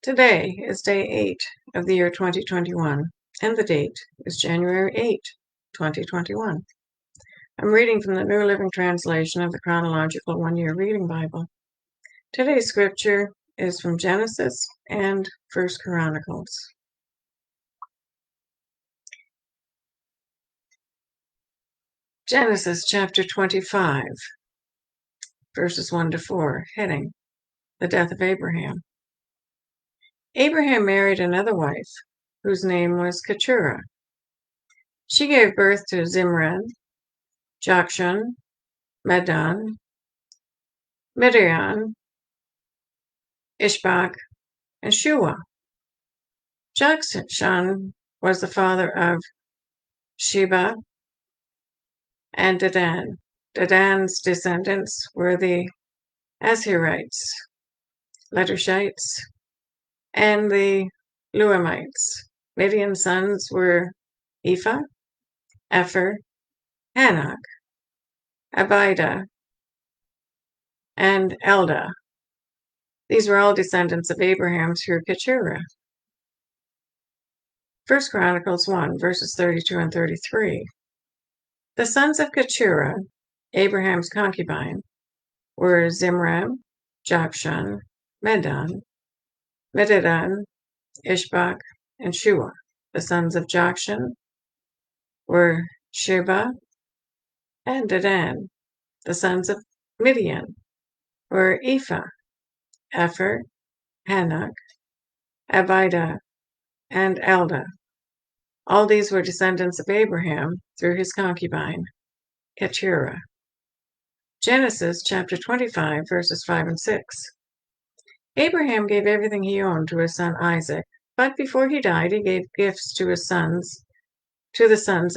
Today is day 8 of the year 2021, and the date is January 8, 2021. I'm reading from the New Living Translation of the Chronological One-Year Reading Bible. Today's scripture is from Genesis and 1 Chronicles. Genesis chapter 25, verses 1 to 4, heading, The Death of Abraham. Abraham married another wife, whose name was Keturah. She gave birth to Zimran, Jokshan, Medan, Midian, Ishbak, and Shua. Jokshan was the father of Sheba and Dedan. Dedan's descendants were the Azhirites, Letushites, and the Luamites. Midian's sons were Ephah, Epher, Hanok, Abida, and Eldah. These were all descendants of Abraham through Keturah. 1 Chronicles 1, verses 32 and 33. The sons of Keturah, Abraham's concubine, were Zimran, Jokshan, Medan, Midian, Ishbak, and Shua. The sons of Jokshan were Sheba and Dedan. The sons of Midian were Ephah, Epher, Hanok, Abida, and Eldah. All these were descendants of Abraham through his concubine, Keturah. Genesis chapter 25, verses 5 and 6. Abraham gave everything he owned to his son Isaac, but before he died, he gave gifts to the sons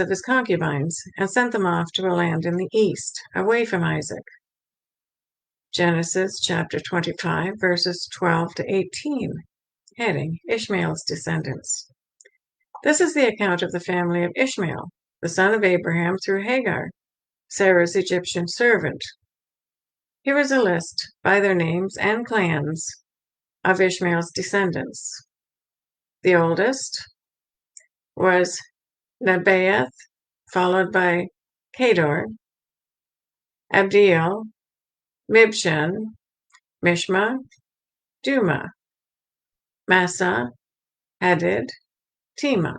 of his concubines, and sent them off to a land in the east, away from Isaac. Genesis chapter 25, verses 12 to 18, heading, Ishmael's descendants. This is the account of the family of Ishmael, the son of Abraham through Hagar, Sarah's Egyptian servant. Here is a list by their names and clans of Ishmael's descendants. The oldest was Nebaioth, followed by Kedar, Abdiel, Mibshan, Mishma, Duma, Massa, Hadid, Tema,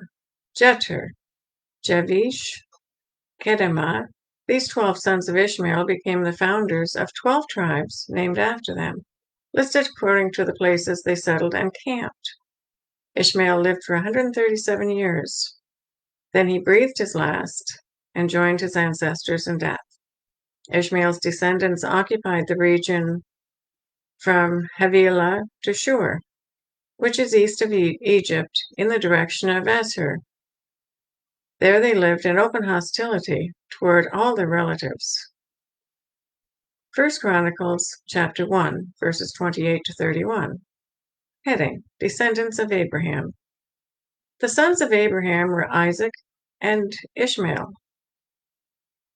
Jeter, Javish, Kedemah. These 12 sons of Ishmael became the founders of 12 tribes named after them, listed according to the places they settled and camped. Ishmael lived for 137 years. Then he breathed his last and joined his ancestors in death. Ishmael's descendants occupied the region from Havilah to Shur, which is east of Egypt in the direction of Ashur. There they lived in open hostility toward all their relatives. 1 Chronicles chapter 1, verses 28 to 31. Heading, Descendants of Abraham. The sons of Abraham were Isaac and Ishmael.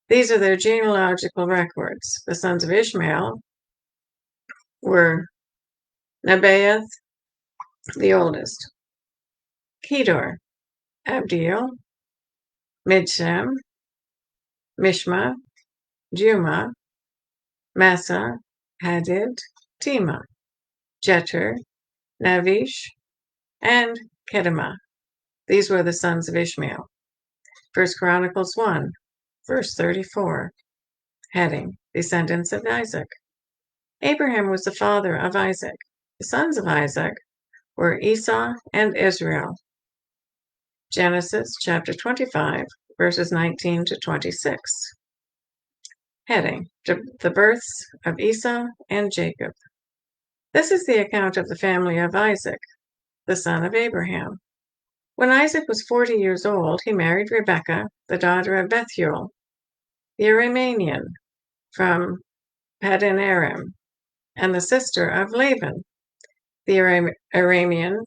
These are their genealogical records. The sons of Ishmael were Nebaioth, the oldest, Kedar, Abdiel, Mibsam, Mishma, Duma, Massa, Hadid, Tema, Jeter, Navish, and Kedemah. These were the sons of Ishmael. 1 Chronicles 1, verse 34, heading, Descendants of Isaac. Abraham was the father of Isaac. The sons of Isaac were Esau and Israel. Genesis chapter 25, verses 19 to 26. Heading, The Births of Esau and Jacob. This is the account of the family of Isaac, the son of Abraham. When Isaac was 40 years old, he married Rebekah, the daughter of Bethuel, the Aramean, from Paddan Aram, and the sister of Laban, the Aramean.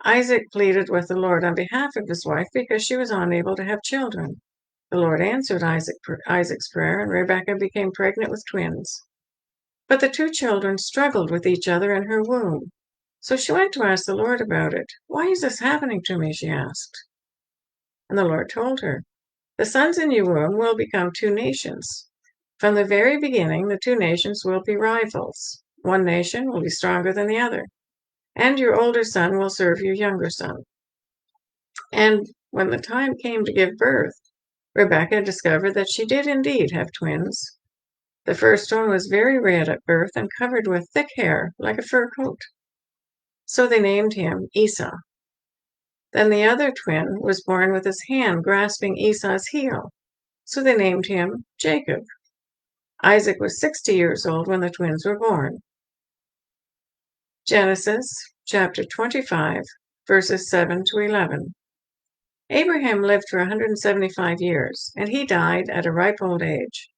Isaac pleaded with the Lord on behalf of his wife because she was unable to have children. The Lord answered Isaac's prayer, and Rebekah became pregnant with twins. But the two children struggled with each other in her womb. So she went to ask the Lord about it. "Why is this happening to me?" she asked. And the Lord told her, "The sons in your womb will become two nations. From the very beginning, the two nations will be rivals. One nation will be stronger than the other, and your older son will serve your younger son." And when the time came to give birth, Rebecca discovered that she did indeed have twins. The first one was very red at birth and covered with thick hair like a fur coat. So they named him Esau. Then the other twin was born with his hand grasping Esau's heel. So they named him Jacob. Isaac was 60 years old when the twins were born. Genesis chapter 25, verses 7 to 11. Abraham lived for 175 years, and he died at a ripe old age.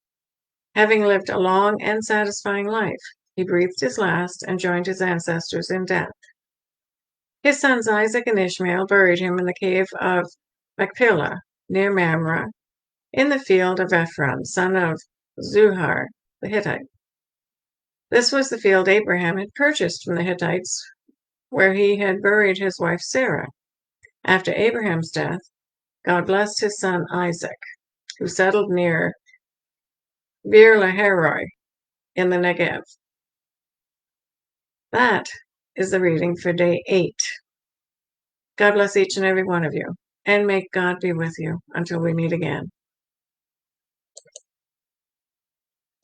Having lived a long and satisfying life, he breathed his last and joined his ancestors in death. His sons Isaac and Ishmael buried him in the cave of Machpelah, near Mamre, in the field of Ephron, son of Zuhar the Hittite. This was the field Abraham had purchased from the Hittites, where he had buried his wife Sarah. After Abraham's death, God blessed his son Isaac, who settled near Beer Lahairoi in the Negev. That is the reading for day 8. God bless each and every one of you, and may God be with you until we meet again.